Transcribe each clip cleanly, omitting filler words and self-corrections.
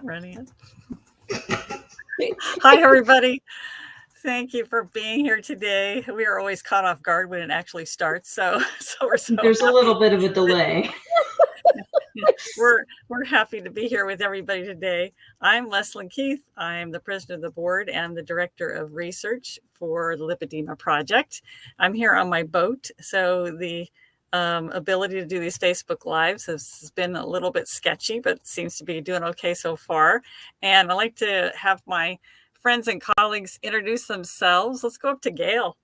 Running it. Hi, everybody. Thank you for being here today. We are always caught off guard when it actually starts, so we're so There's a happy. little bit of a delay. We're happy to be here with everybody today. I'm Leslyn Keith. I'm the president of the board and the director of research for the Lipedema project. I'm here on my boat, so the ability to do these Facebook Lives has been a little bit sketchy, but seems to be doing okay so far. And I'd like to have my friends and colleagues introduce themselves. Let's go up to Gail.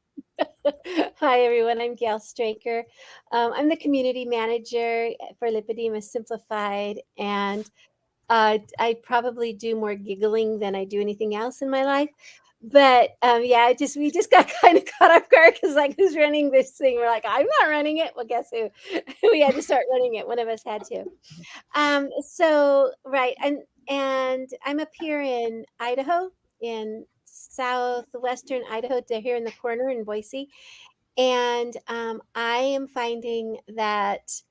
Hi, everyone. I'm Gail Straker. I'm the community manager for Lipedema Simplified, and I probably do more giggling than I do anything else in my life. But yeah, we just got kind of caught off guard because like, who's running this thing? We're like, I'm not running it. Well, guess who? We had to start running it. One of us had to. So right, and I'm up here in Idaho, in southwestern Idaho, to here in the corner in Boise. And I am finding that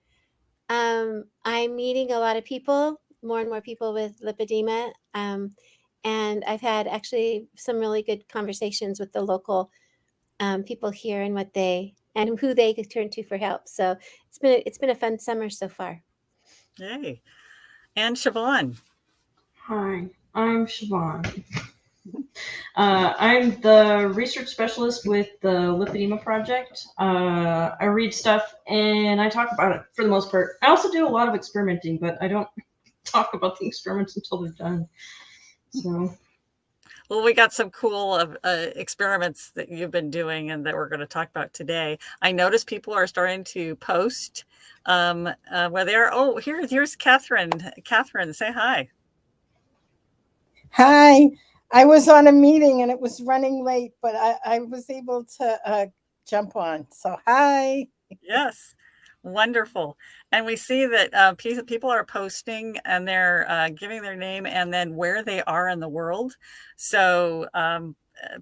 I'm meeting a lot of people, more and more people with lipedema. And I've had actually some really good conversations with the local people here and who they could turn to for help. So it's been a fun summer so far. Yay. And Siobhan. Hi, I'm Siobhan. I'm the research specialist with the Lipedema project. I read stuff and I talk about it for the most part. I also do a lot of experimenting, but I don't talk about the experiments until they're done. So. Well, we got some cool experiments that you've been doing and that we're going to talk about today. I noticed people are starting to post where they're. Oh, here's Catherine. Catherine, say hi. Hi. I was on a meeting and it was running late, but I was able to jump on. So hi. Yes. Wonderful. And we see that people are posting and they're giving their name and then where they are in the world. So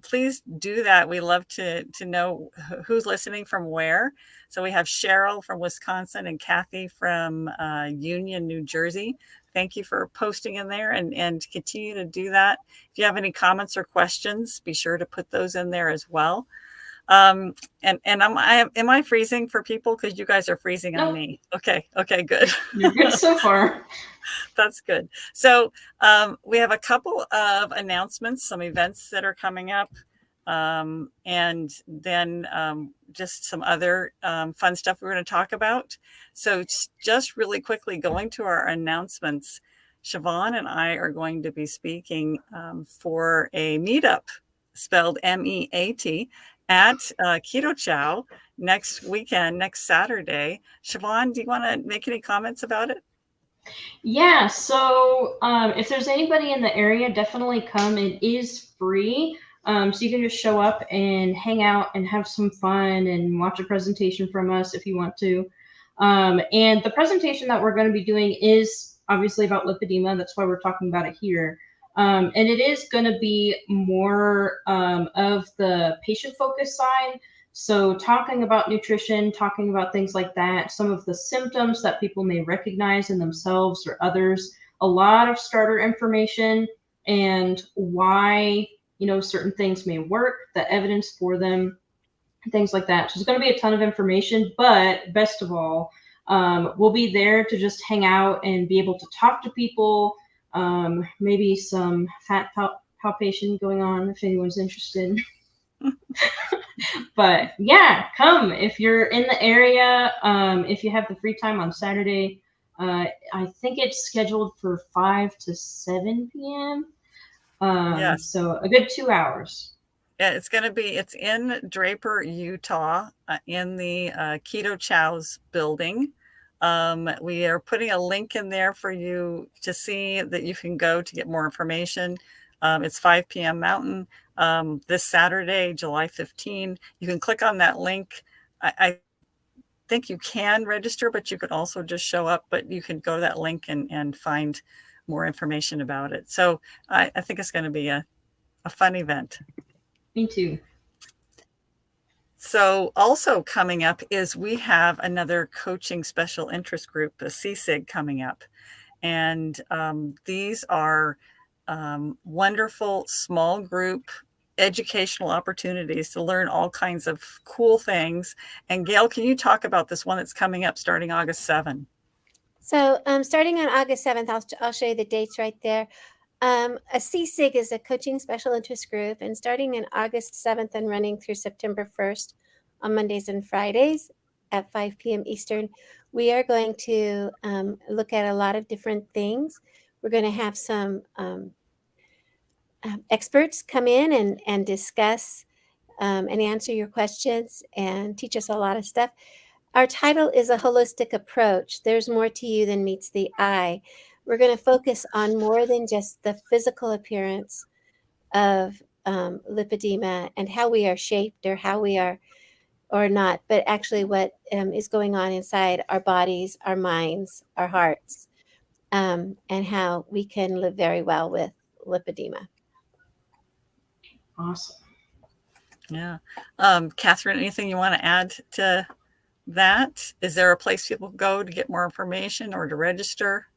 please do that. We love to know who's listening from where. So we have Cheryl from Wisconsin and Kathy from Union, New Jersey. Thank you for posting in there and continue to do that. If you have any comments or questions, be sure to put those in there as well. And am I freezing for people? Because you guys are freezing on me. Okay, good. You're good so far. That's good. So we have a couple of announcements, some events that are coming up, and then just some other fun stuff we're going to talk about. So just really quickly going to our announcements, Siobhan and I are going to be speaking for a meetup spelled MEAT at Keto Chow next weekend, next Saturday. Siobhan, do you want to make any comments about it? Yeah, so if there's anybody in the area, definitely come. It is free. So you can just show up and hang out and have some fun and watch a presentation from us if you want to. And the presentation that we're going to be doing is obviously about lipedema. That's why we're talking about it here. And it is going to be more of the patient-focused side. So talking about nutrition, talking about things like that, some of the symptoms that people may recognize in themselves or others, a lot of starter information and why, certain things may work, the evidence for them, things like that. So there's going to be a ton of information, but best of all, we'll be there to just hang out and be able to talk to people, maybe some fat palpation going on if anyone's interested. But yeah, come if you're in the area. If you have the free time on Saturday, I think it's scheduled for 5 to 7 p.m. Yes. So a good 2 hours. Yeah, it's in Draper, Utah, in the Keto Chow's building. We are putting a link in there for you to see that you can go to get more information. It's 5 p.m. Mountain this Saturday, July 15. You can click on that link. I think you can register, but you could also just show up, but you can go to that link and find more information about it. So I think it's going to be a fun event. Me too. So also coming up is we have another coaching special interest group, a CSIG, coming up. And these are wonderful small group educational opportunities to learn all kinds of cool things. And Gail, can you talk about this one that's coming up starting August 7th? So starting on August 7th, I'll show you the dates right there. A CSIG is a coaching special interest group, and starting in August 7th and running through September 1st on Mondays and Fridays at 5 p.m. Eastern, we are going to look at a lot of different things. We're going to have some experts come in and discuss and answer your questions and teach us a lot of stuff. Our title is A Holistic Approach. There's more to you than meets the eye. We're going to focus on more than just the physical appearance of lipedema and how we are shaped or how we are or not, but actually what is going on inside our bodies, our minds, our hearts, and how we can live very well with lipedema. Awesome. Yeah. Catherine, anything you want to add to that? Is there a place people go to get more information or to register?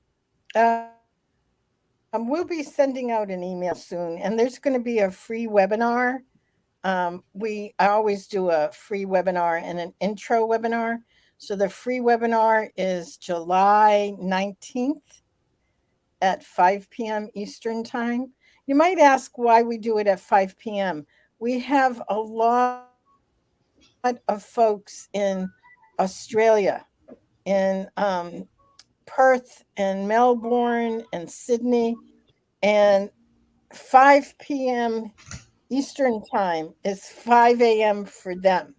We'll be sending out an email soon, and there's going to be a free webinar. I always do a free webinar and an intro webinar. So the free webinar is July 19th at 5 p.m. Eastern time. You might ask why we do it at 5 p.m. We have a lot of folks in Australia, in Perth and Melbourne and Sydney, and 5 p.m. Eastern time is 5 a.m. for them.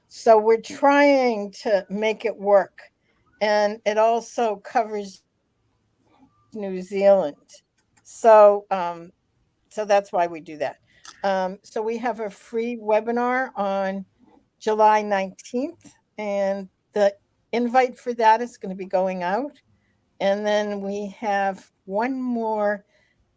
So we're trying to make it work. And it also covers New Zealand. So that's why we do that. So we have a free webinar on July 19th, and the invite for that is going to be going out. And then we have one more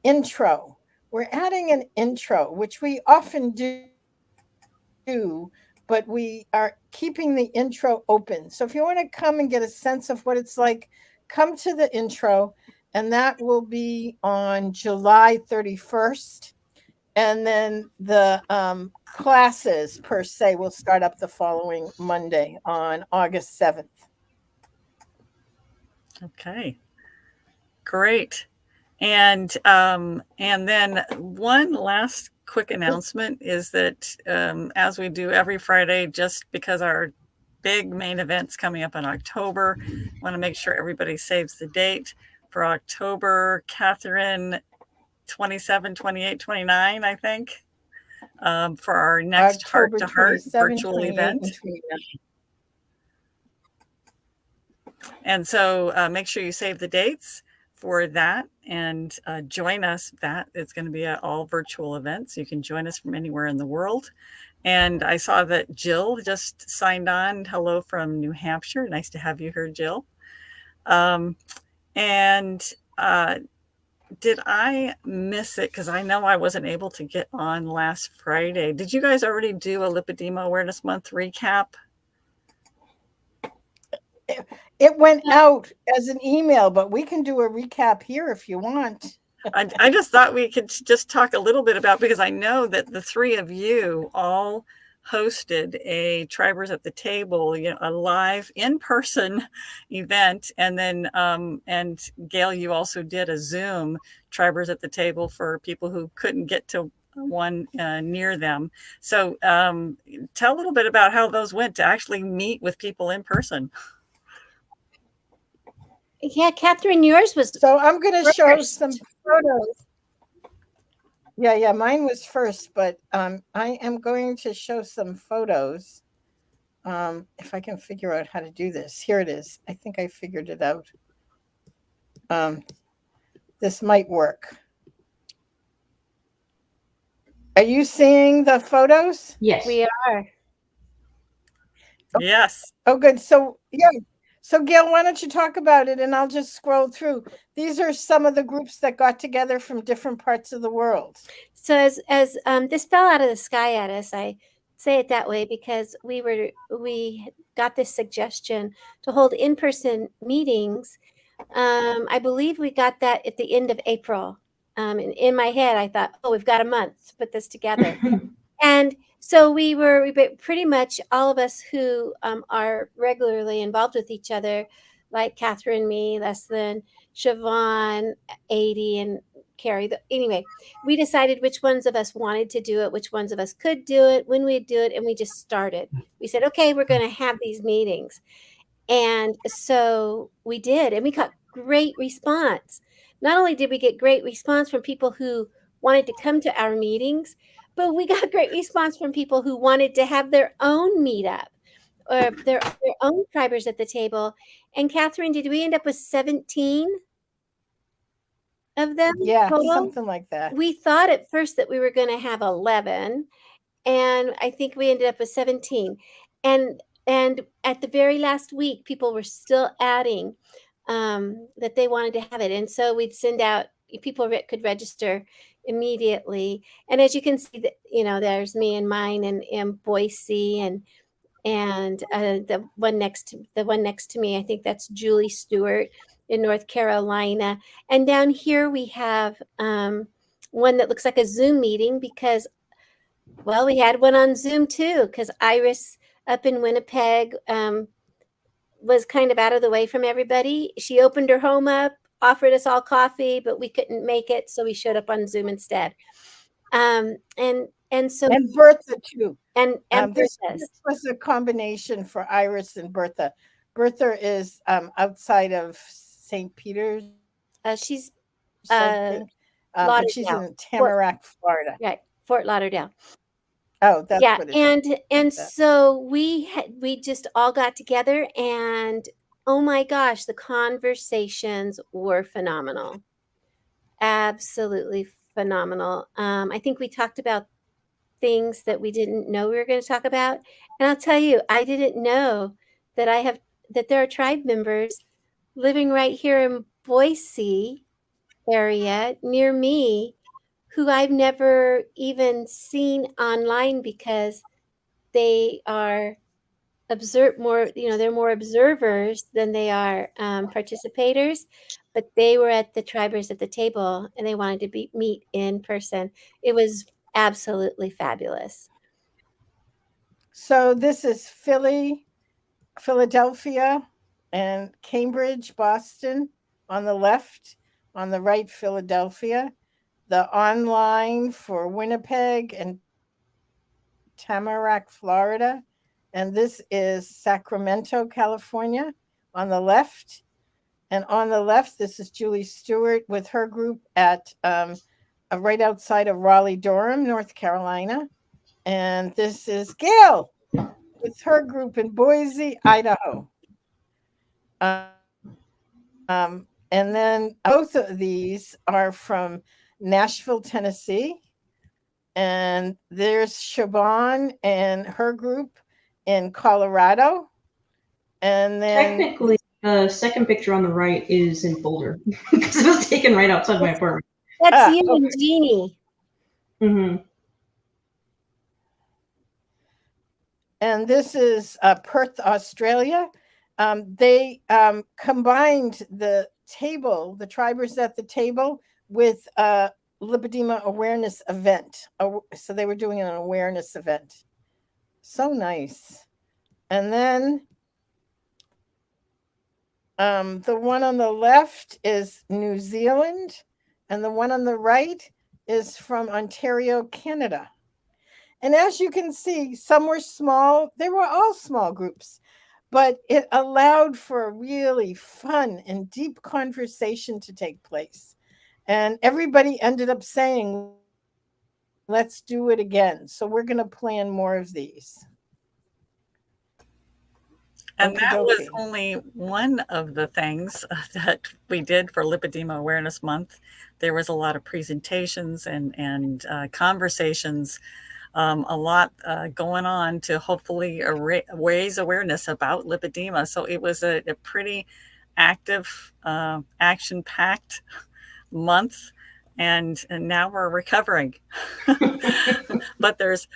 intro. We're adding an intro, which we often do, but we are keeping the intro open. So if you want to come and get a sense of what it's like, come to the intro, and that will be on July 31st. And then the classes per se will start up the following Monday on August 7th. Okay, great. And then one last quick announcement is that as we do every Friday, just because our big main event's coming up in October, want to make sure everybody saves the date for October. Catherine, 27, 28, 29, I think, for our next Heart to Heart virtual event. And so make sure you save the dates for that and join us. It's going to be an all virtual event, so you can join us from anywhere in the world. And I saw that Jill just signed on. Hello from New Hampshire. Nice to have you here, Jill. Did I miss it? Because I know I wasn't able to get on last Friday. Did you guys already do a Lipedema Awareness Month recap? It went out as an email, but we can do a recap here if you want. I just thought we could just talk a little bit about, because I know that the three of you all hosted a Tribers at the Table, a live in-person event. And then, and Gail, you also did a Zoom Tribers at the Table for people who couldn't get to one near them. So tell a little bit about how those went to actually meet with people in person. Yeah, Catherine, yours was. So I'm going to show some photos. Yeah, mine was first, but I am going to show some photos. If I can figure out how to do this. Here it is. I think I figured it out. This might work. Are you seeing the photos? Yes. We are. Yes. Oh, good. So, yeah. So, Gail, why don't you talk about it, and I'll just scroll through. These are some of the groups that got together from different parts of the world. So as this fell out of the sky at us, I say it that way because we got this suggestion to hold in-person meetings I believe we got that at the end of April. In my head, I thought, oh, we've got a month to put this together. And so we pretty much all of us who are regularly involved with each other, like Catherine, me, Leslyn, Siobhan, Adi, and Carrie. Anyway, we decided which ones of us wanted to do it, which ones of us could do it, when we'd do it, and we just started. We said, okay, we're going to have these meetings. And so we did, and we got great response. Not only did we get great response from people who wanted to come to our meetings, but we got great response from people who wanted to have their own meetup or their own tribers at the table. And Catherine, did we end up with 17 of them Yeah, total? something like that. We thought at first that we were going to have 11, and I think we ended up with 17. And at the very last week, people were still adding that they wanted to have it. And so we'd send out, people could register immediately. And as you can see, that there's me and mine and Boise and the one next to me, I think that's Julie Stewart in North Carolina. And down here we have one that looks like a Zoom meeting because, well, we had one on Zoom too, because Iris up in Winnipeg was kind of out of the way from everybody. She opened her home up, offered us all coffee, but we couldn't make it, so we showed up on Zoom instead. And Bertha too. And this was a combination for Iris and Bertha. Bertha is outside of St. Peter's. She's but she's in Tamarack, Florida. Right, Fort Lauderdale. Oh, that's what it is. And so we just all got together, and oh my gosh, the conversations were phenomenal. Absolutely phenomenal. I think we talked about things that we didn't know we were going to talk about. And I'll tell you, I didn't know that there are tribe members living right here in Boise area near me who I've never even seen online because they are they're more observers than they are participators, but they were at the tribers at the table and they wanted to meet in person. It was absolutely fabulous. So this is Philadelphia, and Cambridge, Boston on the left, on the right, Philadelphia. The online for Winnipeg and Tamarack, Florida. And this is Sacramento, California on the left. And on the left, this is Julie Stewart with her group at right outside of Raleigh-Durham, North Carolina. And this is Gail with her group in Boise, Idaho. And then both of these are from Nashville, Tennessee. And there's Siobhan and her group in Colorado. And then technically, the second picture on the right is in Boulder because it was taken right outside my apartment. That's you and Jeannie. Mm-hmm. And this is Perth, Australia. They combined the tribers at the table with a lipedema awareness event. So they were doing an awareness event. So nice. And then the one on the left is New Zealand, and the one on the right is from Ontario, Canada. And as you can see, some were small. They were all small groups, but it allowed for a really fun and deep conversation to take place. And everybody ended up saying, let's do it again. So we're going to plan more of these. And that was only one of the things that we did for Lipedema Awareness Month. There was a lot of presentations and conversations, a lot going on to hopefully raise awareness about lipedema. So it was a pretty active, action-packed month. and now we're recovering. But there's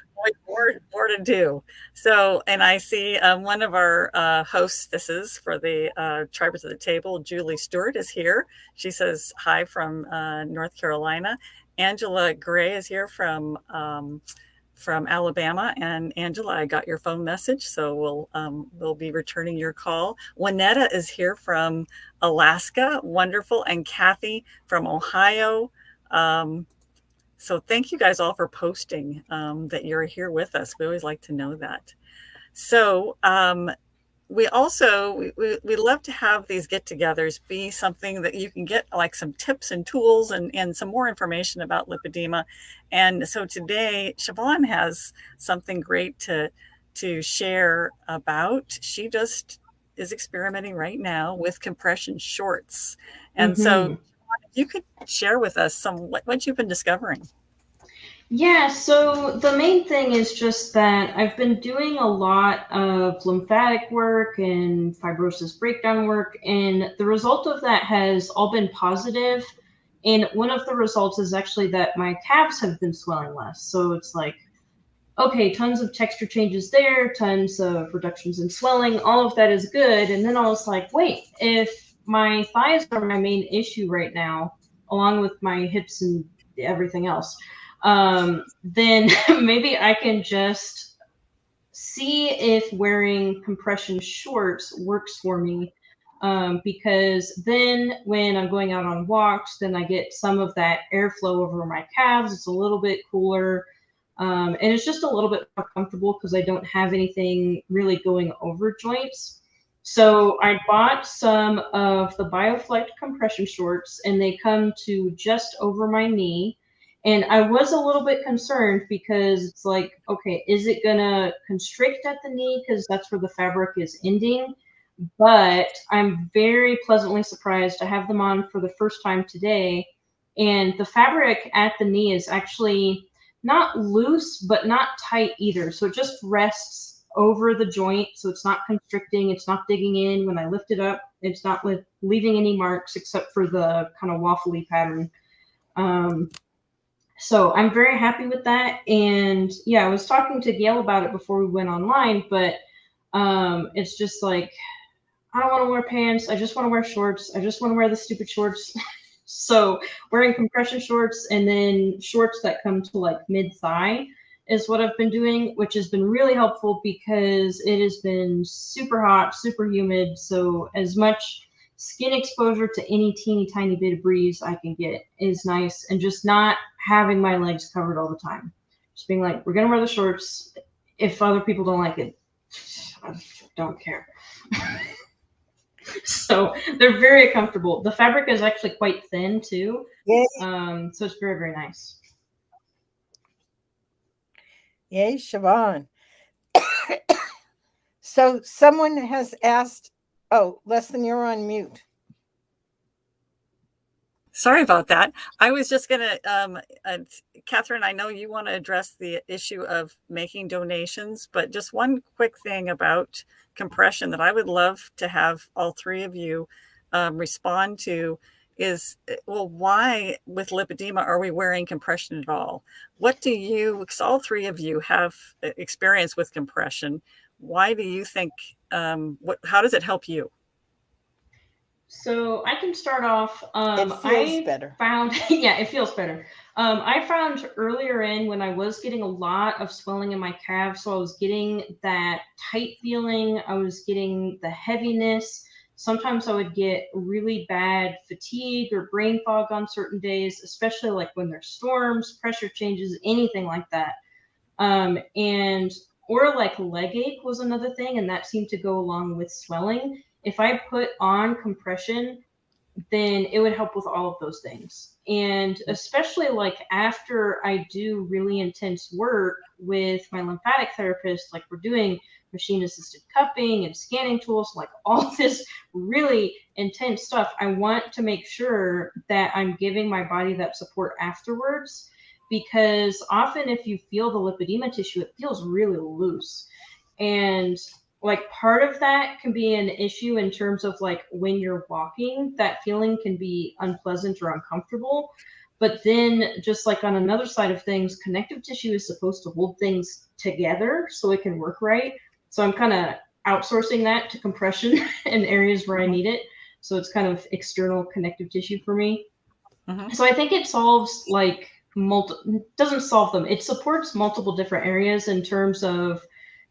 more to do. So, and I see one of our hostesses for the Tribers at the Table, Julie Stewart, is here. She says hi from North Carolina. Angela Gray is here from Alabama. And Angela, I got your phone message, so we'll be returning your call. Juanetta is here from Alaska, wonderful, and Kathy from Ohio. So thank you guys all for posting that you're here with us. We always like to know that. So we also, we love to have these get-togethers be something that you can get like some tips and tools and some more information about lipedema. And so today, Siobhan has something great to share about. She just is experimenting right now with compression shorts. And so you could share with us what you've been discovering. Yeah, so the main thing is just that I've been doing a lot of lymphatic work and fibrosis breakdown work, and the result of that has all been positive. And one of the results is actually that my calves have been swelling less. So it's like, okay, tons of texture changes there, tons of reductions in swelling, all of that is good. And then I was like, wait, if my thighs are my main issue right now, along with my hips and everything else, then maybe I can just see if wearing compression shorts works for me. Because then when I'm going out on walks, then I get some of that airflow over my calves. It's a little bit cooler. And it's just a little bit more comfortable because I don't have anything really going over joints. So I bought some of the BioFlect compression shorts, and they come to just over my knee. And I was a little bit concerned because it's like, okay, is it gonna constrict at the knee because that's where the fabric is ending? But I'm very pleasantly surprised. I have them on for the first time today, and the fabric at the knee is actually not loose, but not tight either. So it just rests over the joint. So it's not constricting. It's not digging in. When I lift it up, it's not leaving any marks except for the kind of waffly pattern. So I'm very happy with that. And yeah, I was talking to Gail about it before we went online, but it's just like, I don't want to wear pants. I just want to wear shorts. I just want to wear the stupid shorts. So wearing compression shorts and then shorts that come to like mid-thigh is what I've been doing, which has been really helpful because it has been super hot, super humid. So as much skin exposure to any teeny tiny bit of breeze I can get is nice, and just not having my legs covered all the time. Just being like, we're going to wear the shorts. If other people don't like it, I don't care. So they're very comfortable. The fabric is actually quite thin too. Yay. So it's very, very nice. Yay, Siobhan. So someone has asked, oh, Leslyn, you're on mute. Sorry about that. I was just going to, Catherine, I know you want to address the issue of making donations, but just one quick thing about compression that I would love to have all three of you respond to is, well, why with lipedema are we wearing compression at all? What do you, because all three of you have experience with compression, why do you think, how does it help you? So I can start off. It feels better. Yeah, it feels better. I found earlier when I was getting a lot of swelling in my calves, so I was getting that tight feeling. I was getting the heaviness. Sometimes I would get really bad fatigue or brain fog on certain days, especially like when there's storms, pressure changes, anything like that. Or like leg ache was another thing, and that seemed to go along with swelling. If I put on compression, then it would help with all of those things. And especially like after I do really intense work with my lymphatic therapist, like we're doing machine assisted cupping and scanning tools, like all this really intense stuff, I want to make sure that I'm giving my body that support afterwards, because often if you feel the lipedema tissue, it feels really loose. And like part of that can be an issue in terms of like when you're walking, that feeling can be unpleasant or uncomfortable. But then, just like on another side of things, connective tissue is supposed to hold things together so it can work right. So I'm kind of outsourcing that to compression in areas where I need it. So it's kind of external connective tissue for me. So I think it solves like doesn't solve them. It supports multiple different areas in terms of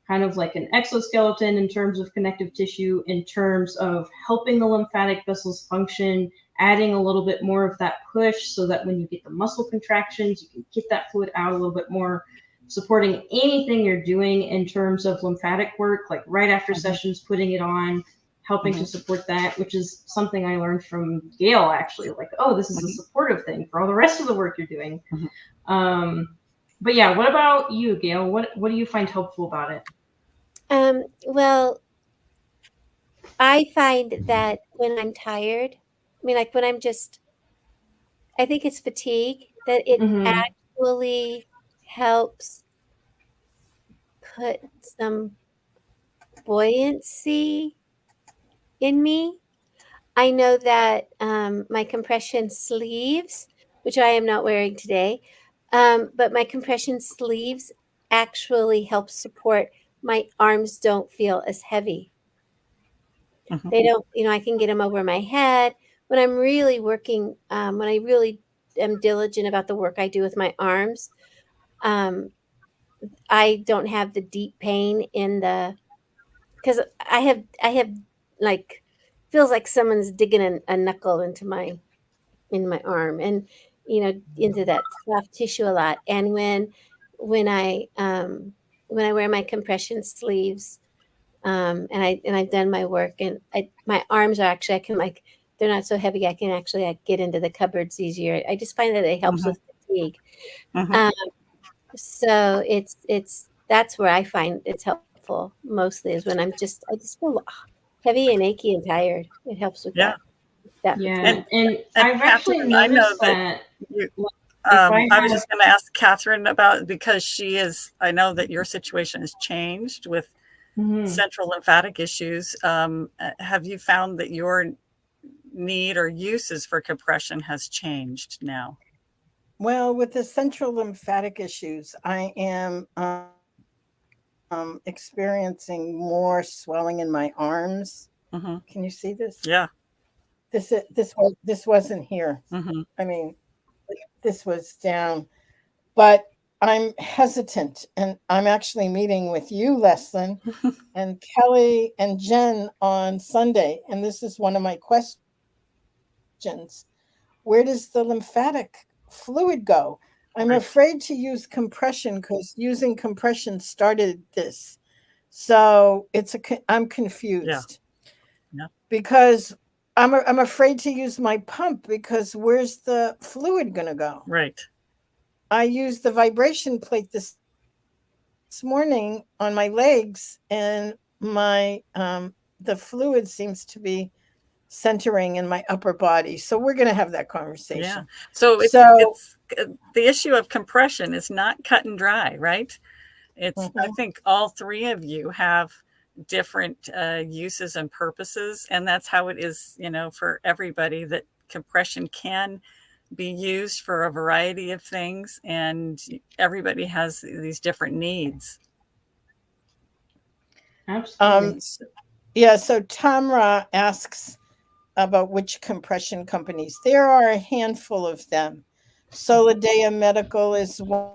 kind of like an exoskeleton, in terms of connective tissue, in terms of helping the lymphatic vessels function, adding a little bit more of that push so that when you get the muscle contractions, you can get that fluid out a little bit more, supporting anything you're doing in terms of lymphatic work, like right after sessions, putting it on, helping to support that, which is something I learned from Gail, actually, like, oh, this is a supportive thing for all the rest of the work you're doing. But yeah, what about you, Gail? What do you find helpful about it? Well, I find that when I'm tired, I mean, like when I'm just, I think it's fatigue, that it actually helps put some buoyancy in me. I know that my compression sleeves, which I am not wearing today, but my compression sleeves actually help support my arms don't feel as heavy. They don't, I can get them over my head. When I'm really working, when I really am diligent about the work I do with my arms, I don't have the deep pain because I have like, feels like someone's digging a knuckle into my arm and, into that soft tissue a lot. And when I, when I wear my compression sleeves, and I've done my work and my arms are actually, I can like, they're not so heavy. I can actually like get into the cupboards easier. I just find that it helps with fatigue. So that's where I find it's helpful mostly is when I just feel heavy and achy and tired. It helps with that. Yeah. And I've actually Catherine, noticed that. I was just going to ask Catherine about, because I know that your situation has changed with central lymphatic issues. Have you found that your need or uses for compression has changed now? Well, with the central lymphatic issues, I am experiencing more swelling in my arms. Can you see this? Yeah. This wasn't here. I mean, this was down, but I'm hesitant, and I'm actually meeting with you, Leslyn, and Kelly and Jen on Sunday, and this is one of my questions. Where does the lymphatic fluid go? I'm afraid to use compression because using compression started this. So I'm confused. Yeah. Because I'm afraid to use my pump because where's the fluid going to go? Right. I used the vibration plate this morning on my legs, and my the fluid seems to be centering in my upper body. So we're going to have that conversation. Yeah. So it's the issue of compression is not cut and dry, right? It's I think all three of you have different uses and purposes, and that's how it is, for everybody, that compression can be used for a variety of things, and everybody has these different needs. Absolutely. So Tamra asks about which compression companies. There are a handful of them. Solidea Medical is one.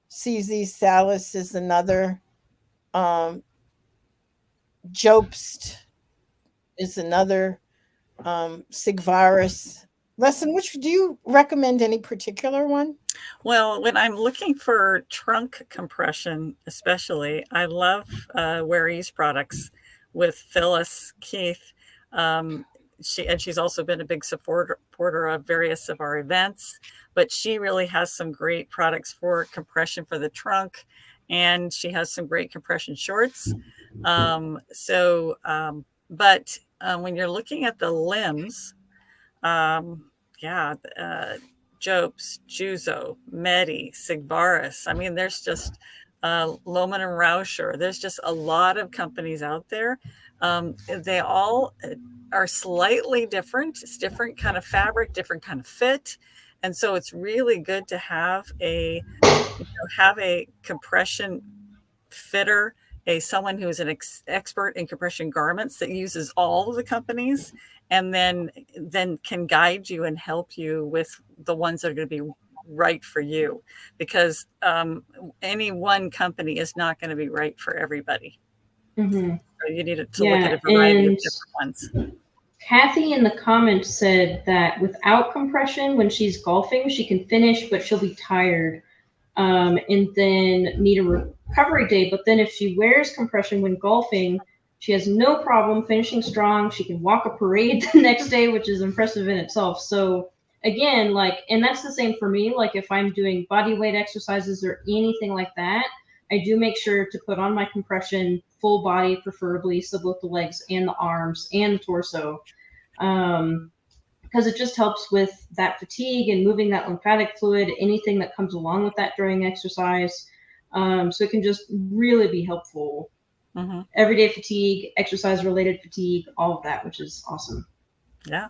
CZ Salis is another. Jobst is another. Sigvaris. Leslyn, which do you recommend? Any particular one? Well, when I'm looking for trunk compression, especially, I love Waree's products with Phyllis Keith. She's also been a big supporter of various of our events, but she really has some great products for compression for the trunk, and she has some great compression shorts. But when you're looking at the limbs, Jobst, Juzo, Medi, Sigvaris. I mean, there's just Lohmann and Rauscher. There's just a lot of companies out there They all are slightly different. It's different kind of fabric, different kind of fit. And so it's really good to have a compression fitter, someone who is an expert in compression garments that uses all of the companies, and then can guide you and help you with the ones that are going to be right for you, because any one company is not going to be right for everybody. Mm-hmm. So you need to look at Yeah, a variety of and different ones. Kathy in the comments said that without compression, when she's golfing, she can finish, but she'll be tired and then need a recovery day. But then if she wears compression when golfing, she has no problem finishing strong. She can walk a parade the next day, which is impressive in itself. So again, like, and that's the same for me. Like if I'm doing body weight exercises or anything like that, I do make sure to put on my compression full body, preferably, so both the legs and the arms and the torso. Because it just helps with that fatigue and moving that lymphatic fluid, anything that comes along with that during exercise. So it can just really be helpful. Mm-hmm. Everyday fatigue, exercise related fatigue, all of that, which is awesome. Yeah.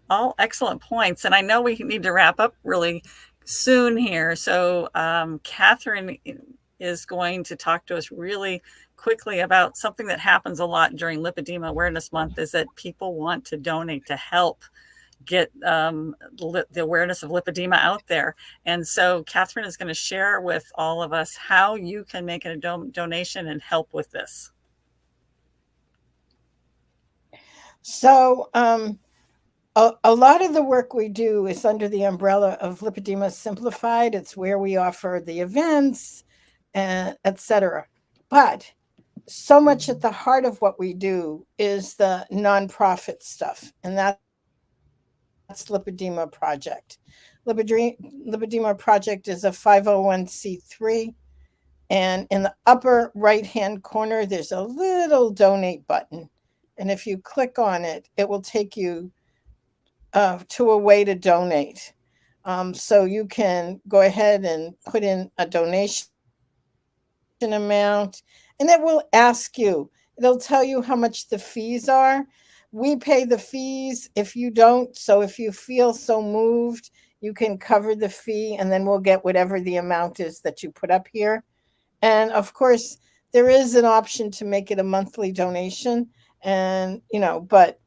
All excellent points. And I know we need to wrap up really soon here. So Catherine is going to talk to us really quickly about something that happens a lot during Lipedema Awareness Month, is that people want to donate to help get the awareness of lipedema out there. And so Catherine is going to share with all of us how you can make a donation and help with this. So a lot of the work we do is under the umbrella of Lipedema Simplified. It's where we offer the events and etc. But so much at the heart of what we do is the nonprofit stuff, and that's Lipedema Project. Lipedema Project is a 501c3, and in the upper right-hand corner, there's a little donate button. And if you click on it, it will take you to a way to donate. So you can go ahead and put in a donation amount, and it will ask you, it'll tell you how much the fees are. We pay the fees if you don't. So if you feel so moved, you can cover the fee, and then we'll get whatever the amount is that you put up here. And of course, there is an option to make it a monthly donation. And, but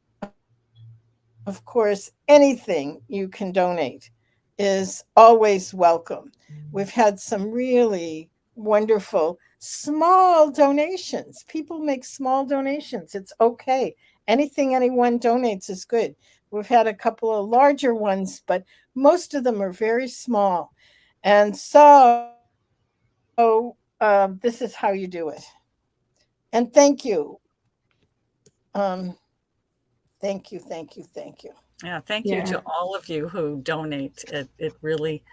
of course, anything you can donate is always welcome. We've had some really wonderful small donations. People make small donations. It's okay. Anything anyone donates is good. We've had a couple of larger ones, but most of them are very small. And so this is how you do it. And thank you. Thank you. Yeah, thank you to all of you who donate. It really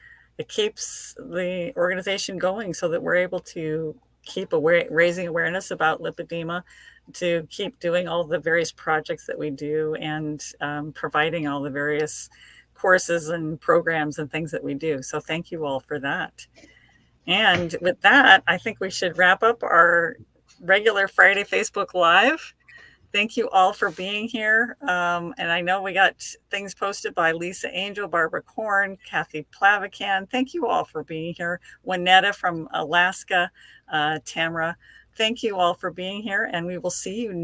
keeps the organization going, so that we're able to keep raising awareness about lipedema, to keep doing all the various projects that we do, and providing all the various courses and programs and things that we do. So thank you all for that. And with that, I think we should wrap up our regular Friday Facebook Live. Thank you all for being here. And I know we got things posted by Lisa Angel, Barbara Korn, Kathy Plavican. Thank you all for being here. Juanetta from Alaska, Tamara. Thank you all for being here, and we will see you next